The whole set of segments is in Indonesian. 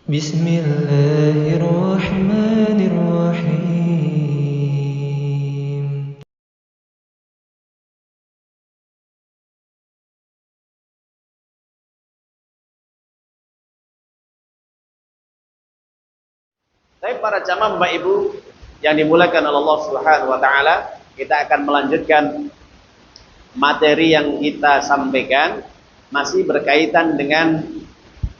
بسم الله الرحمن الرحيم. Baik para jamaah Bapak Ibu yang dimuliakan oleh Allah Subhanahu wa taala, kita akan melanjutkan materi yang kita sampaikan masih berkaitan dengan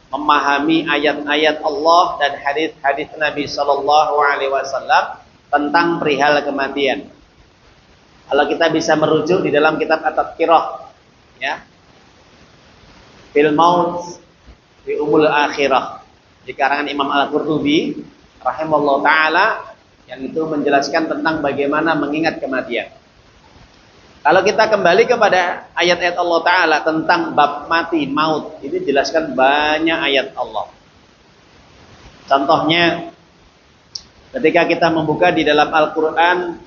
memahami ayat-ayat Allah dan hadis-hadis Nabi sallallahu alaihi wasallam tentang perihal kematian. Kalau kita bisa merujuk di dalam kitab At-Tadhkirah ya. Fil Maut fi Umul Akhirah di karangan Imam Al-Qurtubi rahimahullah ta'ala, yang itu menjelaskan tentang bagaimana mengingat kematian. Kalau kita kembali kepada ayat-ayat Allah Ta'ala tentang bab mati, maut, ini dijelaskan banyak ayat Allah. Contohnya ketika kita membuka di dalam Al-Quran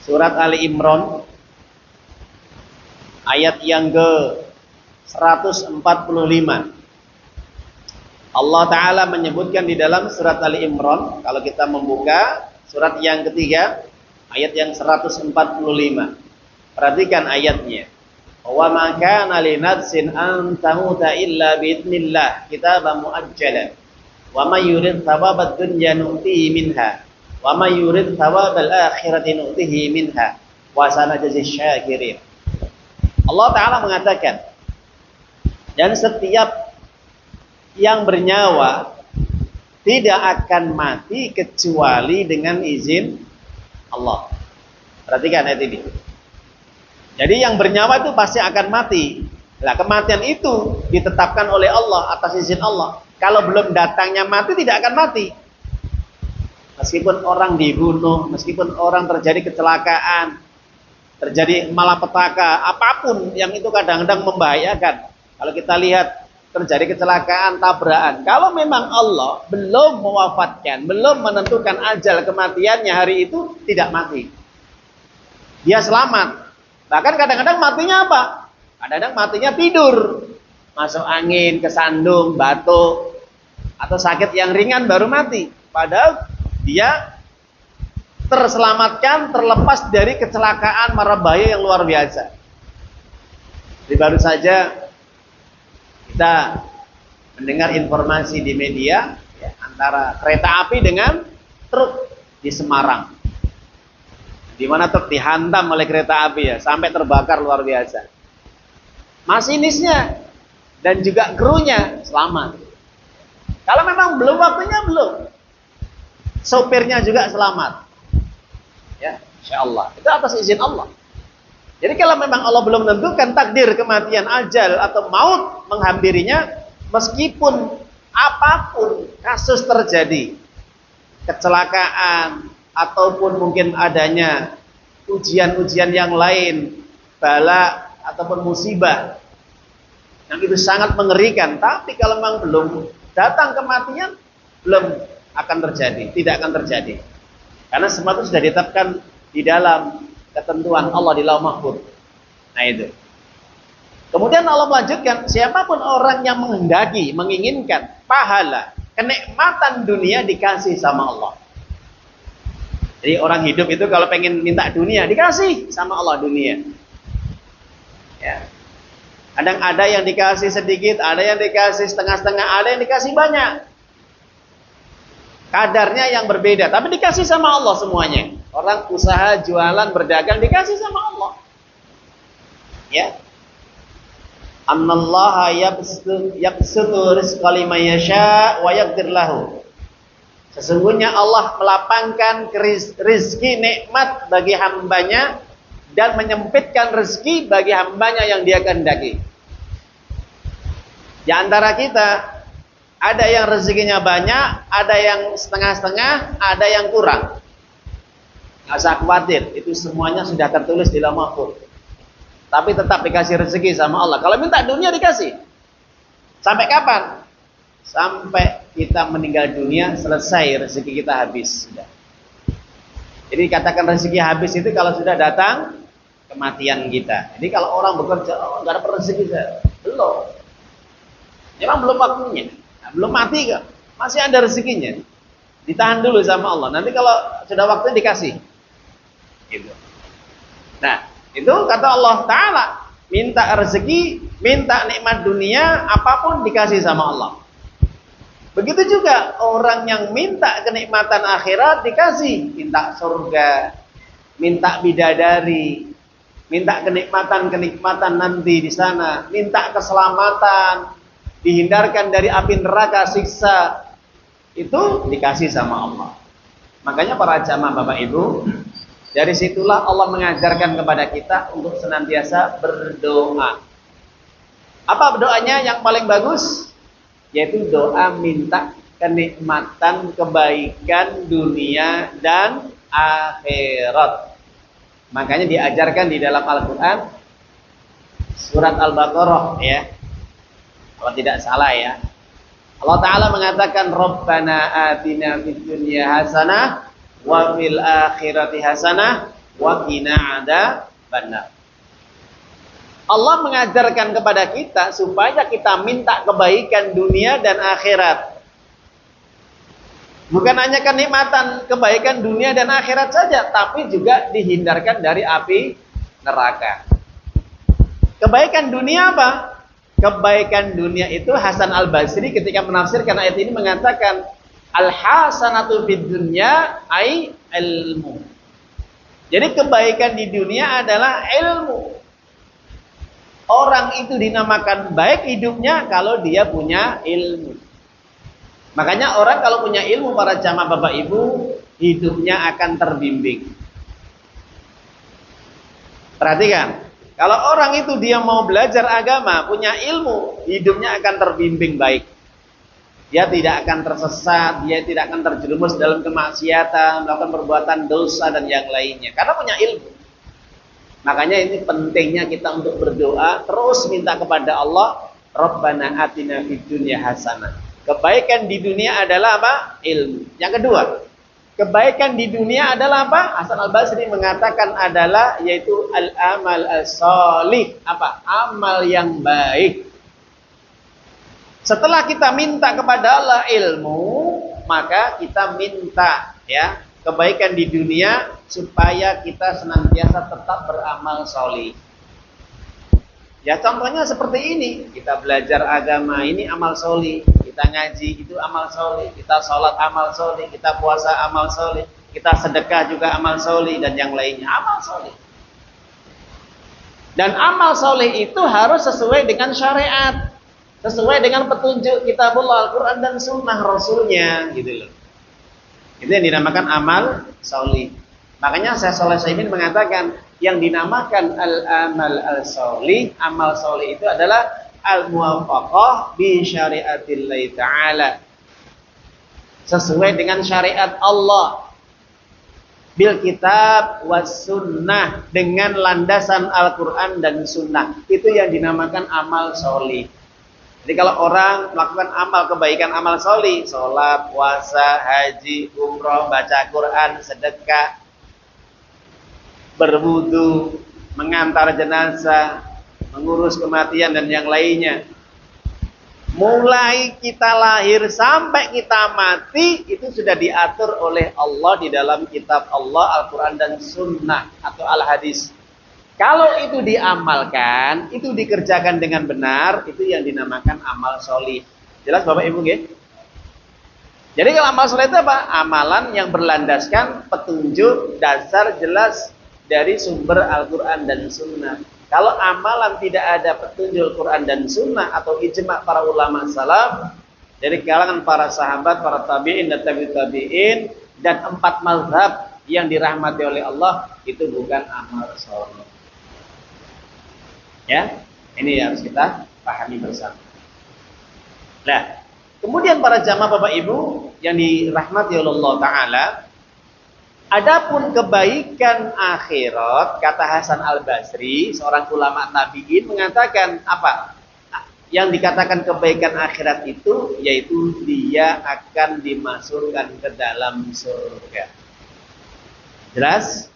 surat Ali Imran ayat yang ke 145, Allah Ta'ala menyebutkan di dalam surat Ali Imran, kalau kita membuka surat yang ketiga, ayat yang 145. Perhatikan ayatnya. Wa ma kana li nafsin an tamuta illa biidznillah kitaban muajjalan. Wa may yurid thawabad dunya nu'tihi minha. Wa may yurid thawabal akhirati nu'tihi minha. Wa sanajzi syakirin. Allah Ta'ala mengatakan, dan setiap yang bernyawa tidak akan mati kecuali dengan izin Allah. Perhatikan ayat ini. Jadi yang bernyawa itu pasti akan mati. Nah, kematian itu ditetapkan oleh Allah atas izin Allah. Kalau belum datangnya mati, tidak akan mati. Meskipun orang dibunuh, meskipun orang terjadi kecelakaan, terjadi malapetaka, apapun yang itu kadang-kadang membahayakan. Kalau kita lihat terjadi kecelakaan, tabrakan, kalau memang Allah belum mewafatkan, belum menentukan ajal kematiannya hari itu, tidak mati. Dia selamat. Bahkan kadang-kadang matinya apa? Kadang-kadang matinya tidur, masuk angin, kesandung, batuk, atau sakit yang ringan baru mati. Padahal dia terselamatkan, terlepas dari kecelakaan mara bahaya yang luar biasa. Jadi baru saja kita mendengar informasi di media ya, antara kereta api dengan truk di Semarang, di mana truk dihantam oleh kereta api ya, sampai terbakar luar biasa. Masinisnya dan juga krunya selamat. Kalau memang belum waktunya, belum. Sopirnya juga selamat. Ya, insyaallah. Itu atas izin Allah. Jadi kalau memang Allah belum menentukan takdir kematian, ajal atau maut menghampirinya, meskipun apapun kasus terjadi, kecelakaan ataupun mungkin adanya ujian-ujian yang lain, bala ataupun musibah yang itu sangat mengerikan, tapi kalau memang belum datang kematian, belum akan terjadi, tidak akan terjadi. Karena semua itu sudah ditetapkan di dalam ketentuan Allah di Lauh Mahfuz. Nah itu. Kemudian Allah melanjutkan, siapapun orang yang menghendaki, menginginkan pahala, kenikmatan dunia dikasih sama Allah. Jadi orang hidup itu kalau pengen minta dunia, dikasih sama Allah dunia. Ya. Kadang ada yang dikasih sedikit, ada yang dikasih setengah-setengah, ada yang dikasih banyak. Kadarnya yang berbeda, tapi dikasih sama Allah semuanya. Orang usaha, jualan, berdagang dikasih sama Allah. Ya. Annallaha yabsutu rizqa liman yasha wa yaqdir lahu. Sesungguhnya Allah melapangkan rezeki nikmat bagi hambanya dan menyempitkan rezeki bagi hambanya yang dia kehendaki. Di antara kita ada yang rezekinya banyak, ada yang setengah-setengah, ada yang kurang. Nggak usah khawatir, itu semuanya sudah tertulis di Lauh Mahfuz. Tapi tetap dikasih rezeki sama Allah. Kalau minta dunia dikasih. Sampai kapan? Sampai kita meninggal dunia, selesai rezeki kita habis. Sudah. Jadi katakan rezeki habis itu kalau sudah datang kematian kita. Jadi kalau orang bekerja, nggak ada rezeki, belum. Memang belum waktunya. Nah, belum mati kok. Masih ada rezekinya. Ditahan dulu sama Allah. Nanti kalau sudah waktunya dikasih. Gitu. Nah, itu kata Allah Ta'ala. Minta rezeki, minta nikmat dunia, apapun dikasih sama Allah. Begitu juga orang yang minta kenikmatan akhirat dikasih. Minta surga, minta bidadari, minta kenikmatan nanti di sana, minta keselamatan, dihindarkan dari api neraka siksa, itu dikasih sama Allah. Makanya para jamaah Bapak Ibu, dari situlah Allah mengajarkan kepada kita untuk senantiasa berdoa. Apa doanya yang paling bagus? Yaitu doa minta kenikmatan kebaikan dunia dan akhirat. Makanya diajarkan di dalam Al-Quran surat Al-Baqarah ya, kalau tidak salah ya. Allah Ta'ala mengatakan Rabbana atina fid dunya hasanah wa fil akhirati hasanah wa qina adzabannar. Allah mengajarkan kepada kita supaya kita minta kebaikan dunia dan akhirat. Bukan hanya kenikmatan kebaikan dunia dan akhirat saja, tapi juga dihindarkan dari api neraka. Kebaikan dunia apa? Kebaikan dunia itu Hasan Al-Basri ketika menafsirkan ayat ini mengatakan al-hasanatu fid dunya ai ilmu. Jadi kebaikan di dunia adalah ilmu. Orang itu dinamakan baik hidupnya kalau dia punya ilmu. Makanya orang kalau punya ilmu, para jamaah Bapak Ibu, hidupnya akan terbimbing. Perhatikan, kalau orang itu dia mau belajar agama, punya ilmu, hidupnya akan terbimbing baik. Dia tidak akan tersesat, dia tidak akan terjerumus dalam kemaksiatan, melakukan perbuatan dosa dan yang lainnya. Karena punya ilmu. Makanya ini pentingnya kita untuk berdoa, terus minta kepada Allah, Rabbana atina fid dunya hasanah. Kebaikan di dunia adalah apa? Ilmu. Yang kedua, kebaikan di dunia adalah apa? Hasan Al-Basri mengatakan adalah yaitu al-amal as-shalih. Apa? Amal yang baik. Setelah kita minta kepada Allah ilmu, maka kita minta ya kebaikan di dunia supaya kita senantiasa tetap beramal sholih. Ya contohnya seperti ini, kita belajar agama ini amal sholih, kita ngaji itu amal sholih, kita sholat amal sholih, kita puasa amal sholih, kita sedekah juga amal sholih dan yang lainnya amal sholih. Dan amal sholih itu harus sesuai dengan syariat, sesuai dengan petunjuk kitabullah Al-Quran dan sunnah Rasulnya, gitu loh. Itu yang dinamakan amal sholih. Makanya Syekh Shalih Utsaimin mengatakan yang dinamakan al-amal al-sholih, amal sholih itu adalah al-muwafaqah bi syariatillahi ta'ala. Sesuai dengan syariat Allah. Bil kitab was sunnah, dengan landasan Al-Quran dan sunnah. Itu yang dinamakan amal sholih. Jadi kalau orang melakukan amal kebaikan, amal sholih, sholat, puasa, haji, umroh, baca Quran, sedekah, berwudu, mengantar jenazah, mengurus kematian dan yang lainnya. Mulai kita lahir sampai kita mati itu sudah diatur oleh Allah di dalam kitab Allah, Al-Quran dan Sunnah atau Al-Hadis. Kalau itu diamalkan, itu dikerjakan dengan benar, itu yang dinamakan amal sholih. Jelas Bapak Ibu nggih? Jadi kalau amal sholih itu apa? Amalan yang berlandaskan petunjuk dasar jelas dari sumber Al-Quran dan Sunnah. Kalau amalan tidak ada petunjuk Al-Quran dan Sunnah atau ijma' para ulama salaf, dari kalangan para sahabat, para tabi'in dan tabi'in dan 4 mazhab yang dirahmati oleh Allah, itu bukan amal sholih. Ya, ini harus kita pahami bersama. Nah, kemudian para jamaah Bapak Ibu yang dirahmati oleh Allah Ta'ala, adapun kebaikan akhirat, kata Hasan Al-Basri, seorang ulama tabi'in mengatakan apa? Yang dikatakan kebaikan akhirat itu yaitu dia akan dimasukkan ke dalam surga. Jelas?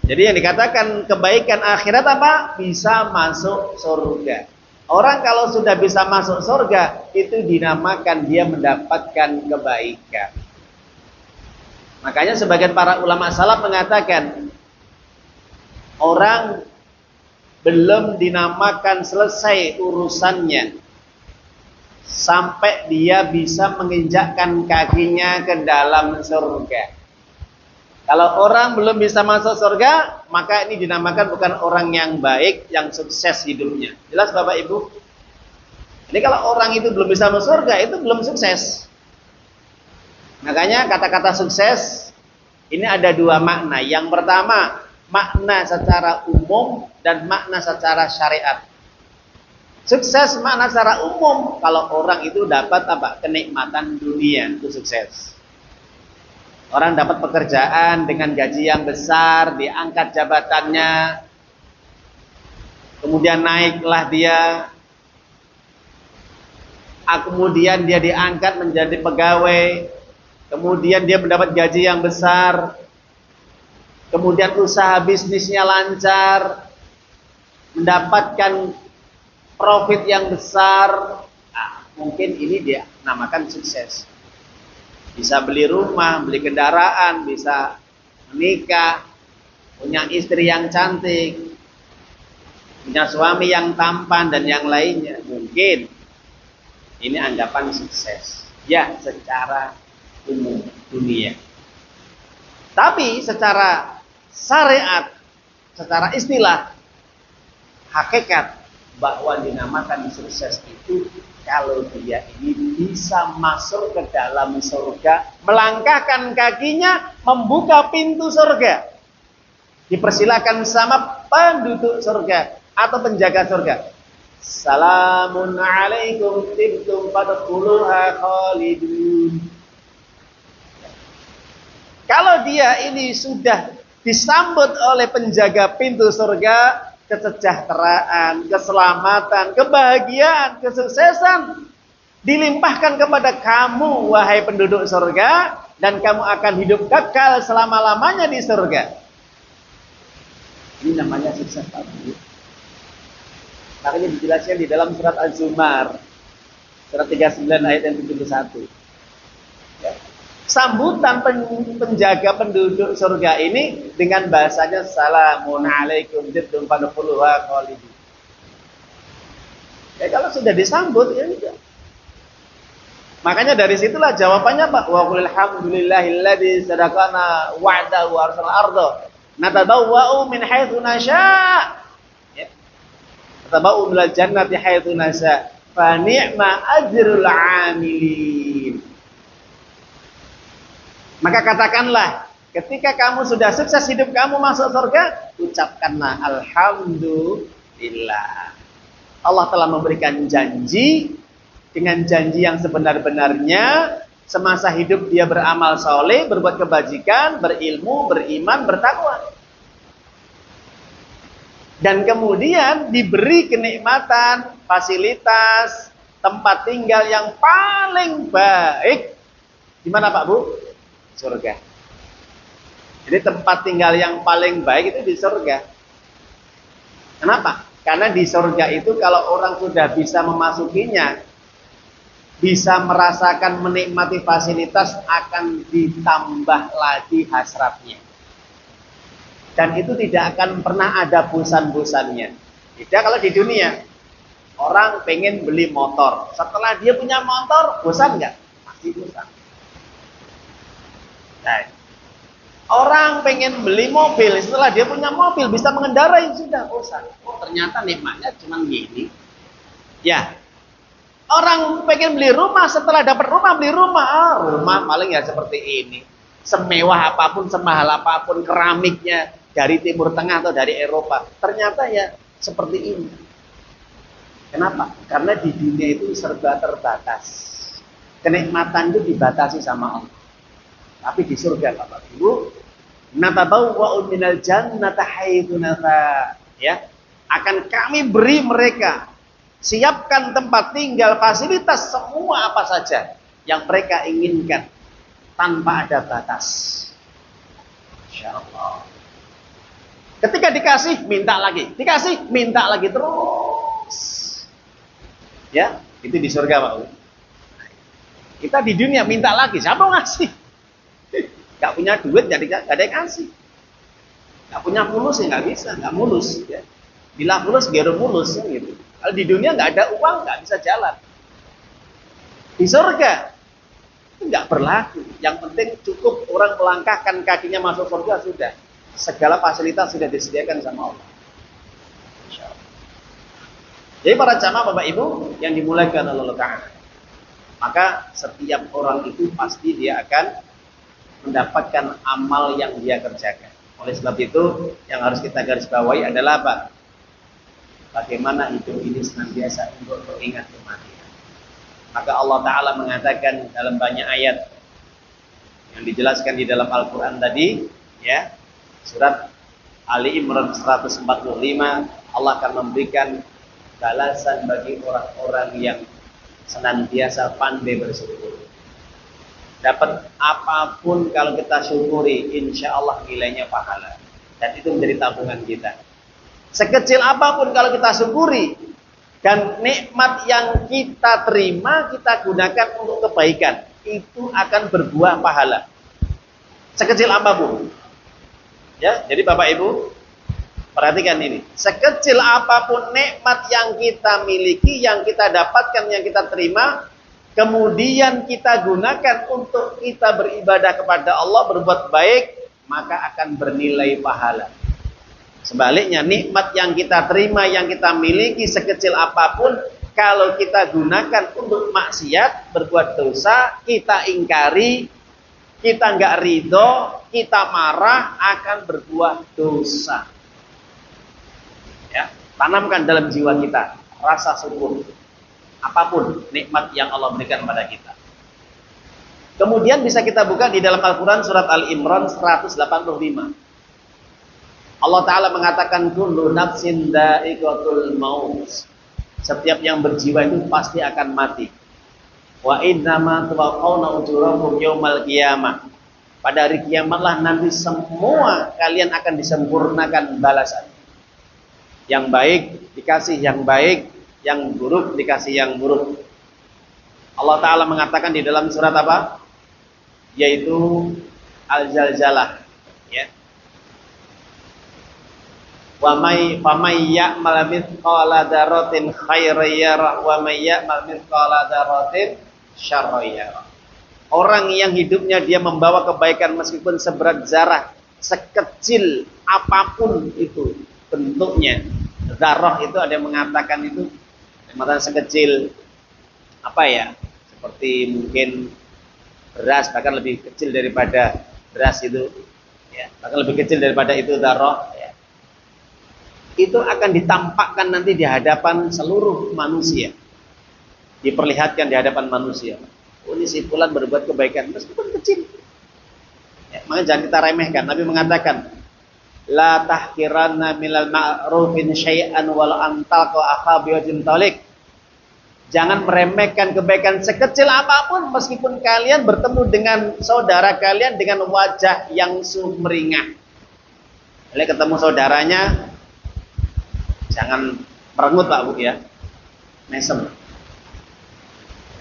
Jadi yang dikatakan kebaikan akhirat apa? Bisa masuk surga. Orang kalau sudah bisa masuk surga, itu dinamakan dia mendapatkan kebaikan. Makanya sebagian para ulama salaf mengatakan, orang belum dinamakan selesai urusannya sampai dia bisa menginjakkan kakinya ke dalam surga. Kalau orang belum bisa masuk surga, maka ini dinamakan bukan orang yang baik, yang sukses hidupnya. Jelas Bapak Ibu? Jadi kalau orang itu belum bisa masuk surga, itu belum sukses. Makanya kata-kata sukses ini ada dua makna. Yang pertama, makna secara umum dan makna secara syariat. Sukses makna secara umum, kalau orang itu dapat apa? Kenikmatan dunia, itu sukses. Orang dapat pekerjaan dengan gaji yang besar, diangkat jabatannya, kemudian naiklah dia, kemudian dia diangkat menjadi pegawai, kemudian dia mendapat gaji yang besar, kemudian usaha bisnisnya lancar, mendapatkan profit yang besar. Mungkin ini dia namakan sukses. Bisa beli rumah, beli kendaraan, bisa menikah, punya istri yang cantik, punya suami yang tampan dan yang lainnya. Mungkin ini anggapan sukses. Ya, secara umum dunia. Tapi secara syariat, secara istilah, hakikat bahwa dinamakan sukses itu kalau dia ini bisa masuk ke dalam surga, melangkahkan kakinya, membuka pintu surga, dipersilakan sama penduduk surga atau penjaga surga. Salamun alaikum tibtum fadkhuluha khalidun. Kalau dia ini sudah disambut oleh penjaga pintu surga, kesejahteraan, keselamatan, kebahagiaan, kesuksesan dilimpahkan kepada kamu, wahai penduduk surga, dan kamu akan hidup kekal selama-lamanya di surga. Ini namanya sukses, Pak Bu. Makanya dijelaskan di dalam surat Az-Zumar, surat 39 ayat yang 71. Ya. Sambutan penjaga penduduk surga ini dengan bahasanya salamun alaikum jidum fadkhuluha khalidin. Ya kalau sudah disambut ya sudah. Makanya dari situlah jawabannya Pak, wa qul alhamdulillahilladzi sadaqana wa'dahu wa arsala arda natabawwa'u min haitsu nasya'. Ya. Natabawwa'u minal jannati haitsu nasya' fa ni'ma ajrul 'amilin. Maka katakanlah, ketika kamu sudah sukses hidup kamu masuk surga, ucapkanlah alhamdulillah. Allah telah memberikan janji, dengan janji yang sebenar-benarnya, semasa hidup dia beramal soleh, berbuat kebajikan, berilmu, beriman, bertakwa. Dan kemudian diberi kenikmatan, fasilitas, tempat tinggal yang paling baik. Di mana Pak Bu? Surga. Jadi tempat tinggal yang paling baik itu di surga. Kenapa? Karena di surga itu kalau orang sudah bisa memasukinya, bisa merasakan menikmati fasilitas, akan ditambah lagi hasratnya. Dan itu tidak akan pernah ada bosan-bosannya. Tidak kalau di dunia. Orang pengen beli motor. Setelah dia punya motor, bosan nggak? Pasti bosan. Nah, orang pengen beli mobil, setelah dia punya mobil bisa mengendarai, sudah bosan. Oh ternyata nikmatnya cuma gini. Ya, orang pengen beli rumah, setelah dapat rumah beli rumah, rumah paling ya seperti ini. Semewah apapun, semahal apapun, keramiknya dari Timur Tengah atau dari Eropa, ternyata ya seperti ini. Kenapa? Karena di dunia itu serba terbatas. Kenikmatan itu dibatasi sama Allah. Tapi di surga Bapak Ibu, natabawwa'u minal jannati haitsu nasya, ya. Akan kami beri mereka, siapkan tempat tinggal, fasilitas semua apa saja yang mereka inginkan tanpa ada batas. Insyaallah. Ketika dikasih minta lagi, dikasih minta lagi terus. Ya, itu di surga Pak. Kita di dunia minta lagi, siapa mau ngasih? Gak punya duit, jadi gak ada yang ngasih. Gak punya fulus ya nggak bisa, nggak mulus. Ya. Bila fulus, gero mulus, ya, gitu. Kalau di dunia nggak ada uang, nggak bisa jalan. Di surga itu nggak berlaku. Yang penting cukup orang melangkahkan kakinya masuk surga sudah. Segala fasilitas sudah disediakan sama Allah. Jadi para jamaah Bapak Ibu yang dimulakan oleh Allah Ta'ala, maka setiap orang itu pasti dia akan mendapatkan amal yang dia kerjakan. Oleh sebab itu yang harus kita garis bawahi adalah apa? Bagaimana hidup ini senantiasa untuk mengingat kematian. Maka Allah Ta'ala mengatakan dalam banyak ayat yang dijelaskan di dalam Al-Quran tadi, ya, surat Ali Imran 145, Allah akan memberikan balasan bagi orang-orang yang senantiasa pandai bersyukur. Dapat apapun kalau kita syukuri, insya Allah nilainya pahala. Dan itu menjadi tabungan kita. Sekecil apapun kalau kita syukuri, dan nikmat yang kita terima, kita gunakan untuk kebaikan, itu akan berbuah pahala. Sekecil apapun. Ya, jadi Bapak Ibu, perhatikan ini. Sekecil apapun nikmat yang kita miliki, yang kita dapatkan, yang kita terima, kemudian kita gunakan untuk kita beribadah kepada Allah, berbuat baik, maka akan bernilai pahala. Sebaliknya, nikmat yang kita terima, yang kita miliki sekecil apapun, kalau kita gunakan untuk maksiat, berbuat dosa, kita ingkari, kita nggak ridho, kita marah, akan berbuah dosa. Ya, tanamkan dalam jiwa kita rasa syukur apapun nikmat yang Allah berikan pada kita. Kemudian bisa kita buka di dalam Al-Quran surat Al-Imran 185. Allah Ta'ala mengatakan kullu nafsin dha'iqatul maut. Setiap yang berjiwa itu pasti akan mati. Wa innama tuwaffawna ujurakum yaumal qiyamah. Pada hari kiamatlah nanti semua kalian akan disempurnakan balasan. Yang baik dikasih yang baik, yang buruk dikasih yang buruk. Allah Ta'ala mengatakan di dalam surat apa? Yaitu Al-Zalzalah, ya. Wa may ya'mal mithqala dzarratin khairan yarah wa may ya'mal mithqala dzarratin syarran yarah. Orang yang hidupnya dia membawa kebaikan meskipun seberat zarah, sekecil apapun itu bentuknya. Zarah itu ada yang mengatakan itu mengatakan sekecil apa ya? Seperti mungkin beras, bahkan lebih kecil daripada beras itu, ya, bahkan lebih kecil daripada itu zarah, ya. Itu akan ditampakkan nanti di hadapan seluruh manusia, diperlihatkan di hadapan manusia. Oh, ini si fulan berbuat kebaikan meskipun kecil, ya, maka jangan kita remehkan. Nabi mengatakan la tahkiranna minal ma'rufin syai'an wal antalqa akha biwajhin talik. Jangan meremehkan kebaikan sekecil apapun meskipun kalian bertemu dengan saudara kalian dengan wajah yang sumringah. Kalau ketemu saudaranya jangan merengut Pak Bu, ya. Mesem.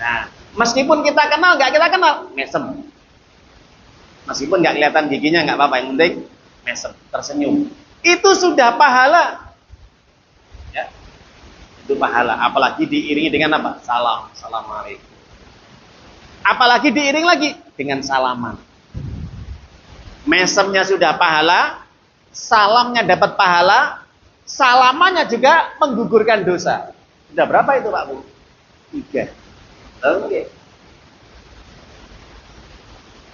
Nah, meskipun kita kenal nggak kita kenal, mesem. Meskipun nggak kelihatan giginya nggak apa-apa, yang penting mesem, tersenyum. Itu sudah pahala. Ya. Itu pahala, apalagi diiringi dengan apa? Salam, assalamualaikum. Apalagi diiring lagi dengan salaman. Mesemnya sudah pahala, salamnya dapat pahala, salamannya juga menggugurkan dosa. Sudah berapa itu Pak Bu? 3. Oke.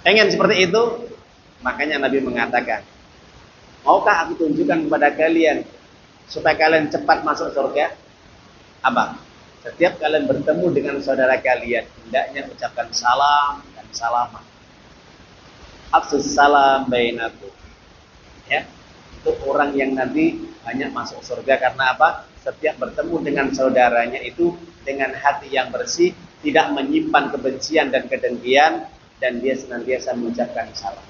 Pengen seperti itu, makanya Nabi mengatakan, maukah aku tunjukkan kepada kalian supaya kalian cepat masuk surga? Apa? Setiap kalian bertemu dengan saudara kalian, hendaknya ucapkan salam dan salaman. Afsus salam bainakum. Ya, itu orang yang nanti banyak masuk surga karena apa? Setiap bertemu dengan saudaranya itu dengan hati yang bersih, tidak menyimpan kebencian dan kedengkian, dan dia senantiasa mengucapkan salam.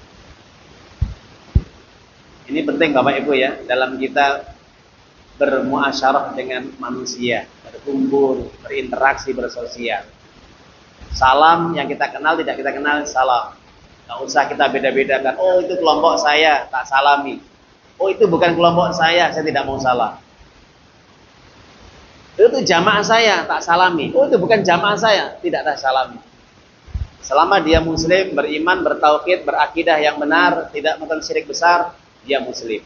Ini penting Bapak Ibu ya, dalam kita bermuasyarah dengan manusia, berkumpul, berinteraksi, bersosial. Salam yang kita kenal, tidak kita kenal, salam. Nggak usah kita beda-bedakan. Oh, itu kelompok saya, tak salami. Oh, itu bukan kelompok saya tidak mau salam. Itu jamaah saya, tak salami. Oh, itu bukan jamaah saya, tidak tak salami. Selama dia muslim, beriman, bertauhid, berakidah yang benar, tidak melakukan syirik besar, dia muslim.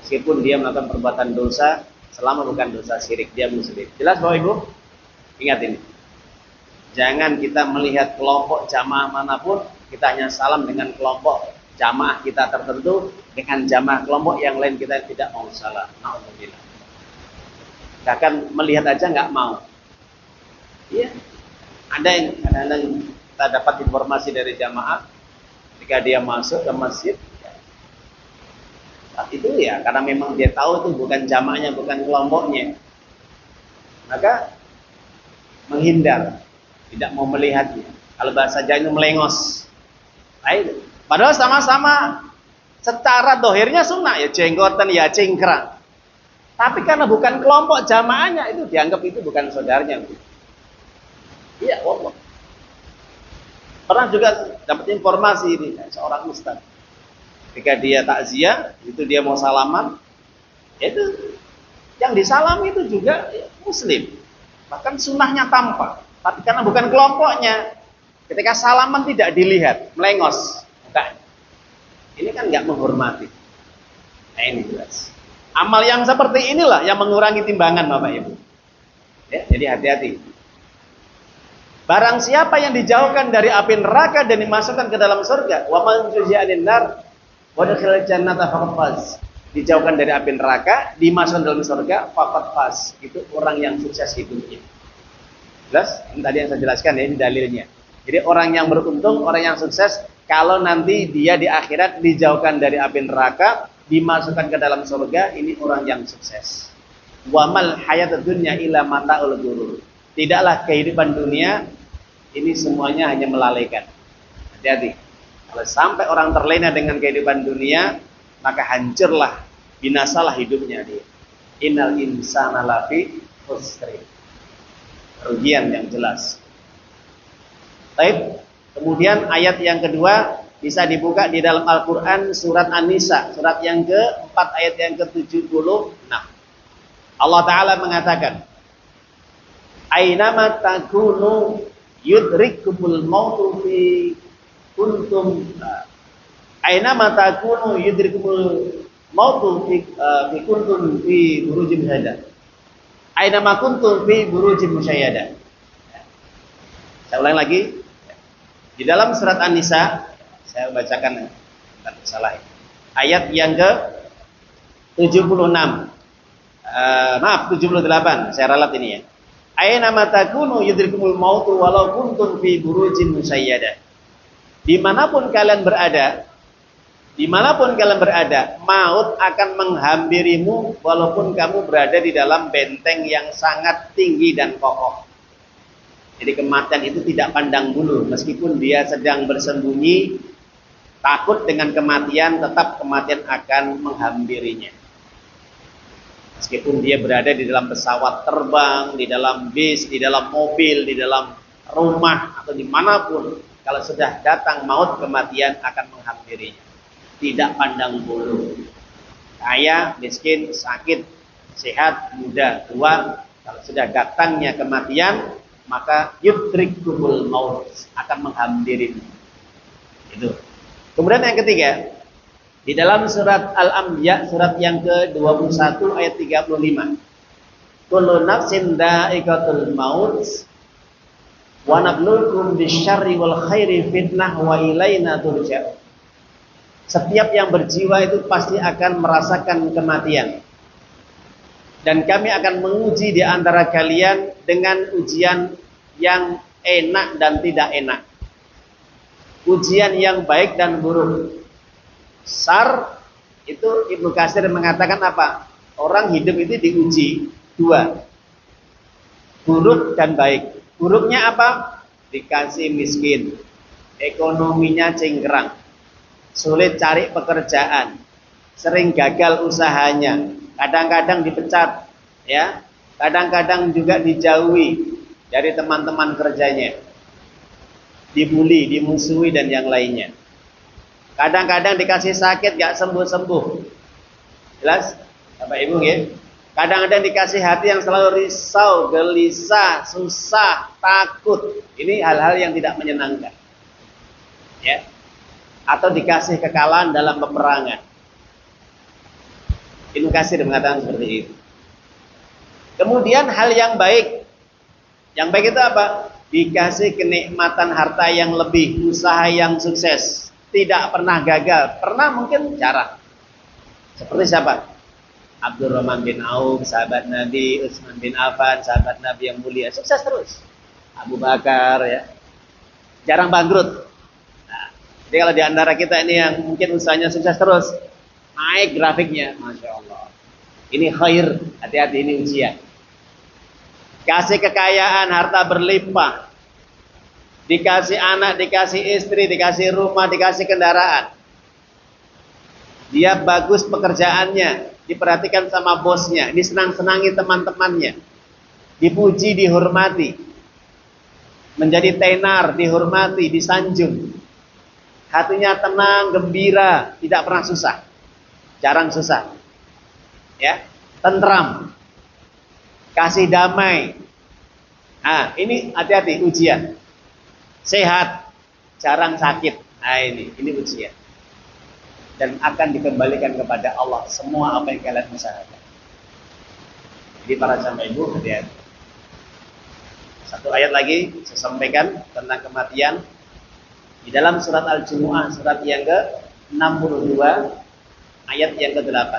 Meskipun dia melakukan perbuatan dosa, selama bukan dosa syirik, dia muslim. Jelas Bapak Ibu? Ingat ini. Jangan kita melihat kelompok jamaah manapun, kita hanya salam dengan kelompok jamaah kita tertentu, dengan jamaah kelompok yang lain kita tidak mau salam. Na'udzubillah. Bahkan melihat aja nggak mau. Iya. Ada yang kadang-kadang kita dapat informasi dari jamaah, ketika dia masuk ke masjid, saat itu ya karena memang dia tahu itu bukan jamaahnya, bukan kelompoknya, maka menghindar, tidak mau melihatnya. Kalau bahasa Jawa itu melengos. Padahal sama-sama secara dohirnya sunnah, ya jenggotan, ya cingkrang. Tapi karena bukan kelompok jamaahnya, itu dianggap itu bukan saudaranya. Iya, Allah. Pernah juga dapat informasi ini, seorang ustaz. Ketika dia takziah, itu dia mau salaman, itu yang disalami itu juga muslim. Bahkan sunnahnya tampak. Tapi karena bukan kelompoknya, ketika salaman tidak dilihat, melengos. Bukan. Ini kan nggak menghormati. Nah ini jelas. Amal yang seperti inilah yang mengurangi timbangan Bapak Ibu. Ya, jadi hati-hati. Barang siapa yang dijauhkan dari api neraka dan dimasukkan ke dalam surga, wa man zuhziha 'anil nar wa dakhala jannata faqad faz. Dijauhkan dari api neraka, dimasukkan dalam surga, faqad faz. Itu orang yang sukses hidupnya. Jelas? Ini tadi yang saya jelaskan ya, ini dalilnya. Jadi orang yang beruntung, orang yang sukses, kalau nanti dia di akhirat dijauhkan dari api neraka, dimasukkan ke dalam surga, ini orang yang sukses. Wa mal hayatud dunya illa mata'ul ghurur. Tidaklah kehidupan dunia ini semuanya hanya melalaikan. Hati-hati. Kalau sampai orang terlena dengan kehidupan dunia, maka hancurlah, binasalah hidupnya dia. Innal insana lafi khusr. Kerugian yang jelas. Baik. Kemudian ayat yang kedua bisa dibuka di dalam Al-Quran surat An-Nisa, surat yang ke-4 ayat yang ke-76. Allah Ta'ala mengatakan, Aynama takunu yudrikumul mautu fi kuntum Aynama takunu yudrikumul mautu fi kuntum fi burujin musyayyada. Aynama kuntum fi burujin musyayyada. Saya ulang lagi. Di dalam surat An-Nisa, saya bacakan salah. Ayat yang ke-76. Maaf, 78. Saya ralat ini ya. Aina matakunu yudrikumul mautu walau kuntum fi burujin musyayyada. Dimanapun kalian berada, maut akan menghampirimu walaupun kamu berada di dalam benteng yang sangat tinggi dan kokoh. Jadi kematian itu tidak pandang bulu, meskipun dia sedang bersembunyi, takut dengan kematian, tetap kematian akan menghampirinya. Meskipun dia berada di dalam pesawat terbang, di dalam bis, di dalam mobil, di dalam rumah, atau dimanapun, kalau sudah datang maut, kematian akan menghampirinya. Tidak pandang bulu. Kaya, miskin, sakit, sehat, muda, tua, kalau sudah datangnya kematian, maka yudrikumul maut, akan menghampirinya. Itu. Kemudian yang ketiga, di dalam surat Al-Anbiya, surat yang ke-21 ayat 35. Kullu nafsin dha'iqatul maut wa nabluukum bisyarri wal khairi fitnah wa ilaina turja'un. Setiap yang berjiwa itu pasti akan merasakan kematian. Dan kami akan menguji di antara kalian dengan ujian yang enak dan tidak enak. Ujian yang baik dan buruk. Sar itu Ibnu Katsir mengatakan apa? Orang hidup itu diuji dua, buruk dan baik. Buruknya apa? Dikasih miskin, ekonominya cingkrang, sulit cari pekerjaan, sering gagal usahanya, kadang-kadang dipecat, ya, kadang-kadang juga dijauhi dari teman-teman kerjanya, dibully, dimusuhi dan yang lainnya. Kadang-kadang dikasih sakit gak sembuh-sembuh. Jelas? Bapak Ibu ya? Kadang-kadang dikasih hati yang selalu risau, gelisah, susah, takut. Ini hal-hal yang tidak menyenangkan. Ya. Atau dikasih kekalahan dalam peperangan. Ibnu Katsir mengatakan seperti itu. Kemudian hal yang baik. Yang baik itu apa? Dikasih kenikmatan harta yang lebih, usaha yang sukses, tidak pernah gagal, pernah mungkin jarang. Seperti siapa? Abdurrahman bin Auf, sahabat Nabi, Utsman bin Affan, sahabat Nabi yang mulia, sukses terus. Abu Bakar ya, jarang bangkrut. Nah, jadi kalau di antara kita ini yang mungkin usahanya sukses terus, naik grafiknya, masya Allah. Ini khair, hati-hati ini ujian. Kasih kekayaan, harta berlimpah, dikasih anak, dikasih istri, dikasih rumah, dikasih kendaraan. Dia bagus pekerjaannya, diperhatikan sama bosnya, disenang-senangi teman-temannya, dipuji, dihormati, menjadi tenar, dihormati, disanjung. Hatinya tenang, gembira, tidak pernah susah, jarang susah. Ya, tentram, kasih damai. Nah, ini hati-hati ujian. Sehat, jarang sakit. Nah, ini ujian. Dan akan dikembalikan kepada Allah semua apa yang kalian usahakan. Jadi para jamaah ibu, hati-hati. Satu ayat lagi saya sampaikan tentang kematian di dalam surat Al-Jumu'ah, surat yang ke-62 ayat yang ke-8.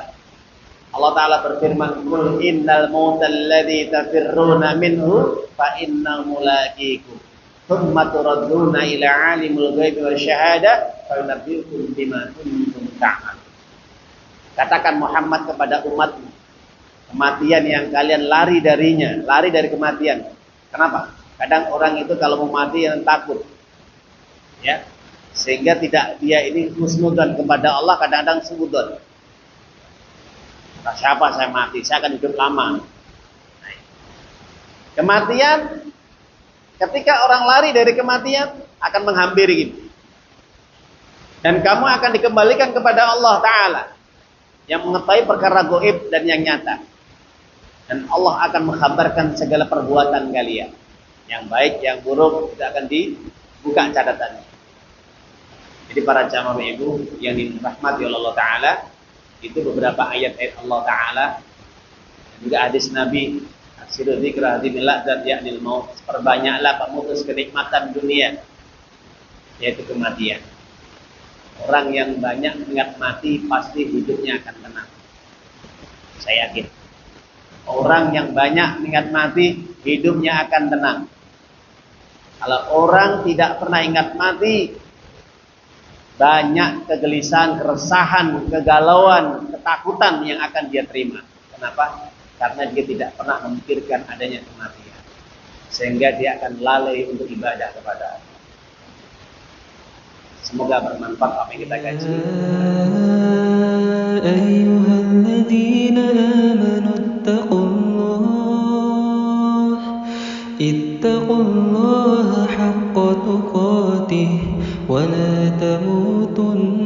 Allah Ta'ala berfirman, "Qul innal mautal ladzi tafirruna minhu fa innahu mulaqikum. Tsumma turadduna ila 'alimil ghaibi wasyahadah fa yunabbi'ukum bima kuntum ta'malun." Katakan Muhammad kepada umatmu, kematian yang kalian lari darinya, lari dari kematian. Kenapa? Kadang orang itu kalau mau mati yang takut. Ya. Sehingga tidak dia ini husnudzon kepada Allah, kadang-kadang suudzon. Siapa saya mati, saya akan hidup lama. Kematian, ketika orang lari dari kematian akan menghampiri gitu. Dan kamu akan dikembalikan kepada Allah Ta'ala yang mengetahui perkara gaib dan yang nyata. Dan Allah akan mengkhabarkan segala perbuatan kalian, yang baik, yang buruk, itu akan dibuka catatannya. Jadi para jamaah ibu yang dirahmati oleh Allah Ta'ala, itu beberapa ayat-ayat Allah Ta'ala dan juga hadis Nabi, aksiru dzikra hadimillah dan ya'nil maut, perbanyaklah pemutus kenikmatan dunia, yaitu kematian. Orang yang banyak mengingat mati pasti hidupnya akan tenang, saya yakin. Orang yang banyak mengingat mati hidupnya akan tenang. Kalau orang tidak pernah ingat mati, banyak kegelisahan, keresahan, kegalauan, ketakutan yang akan dia terima. Kenapa? Karena dia tidak pernah memikirkan adanya kematian. Sehingga dia akan lalai untuk ibadah kepada Allah. Semoga bermanfaat apa yang kita kaji. Ayyuhalladzina amanu ittaqullaha haqqa tuqatih wa la tamutunna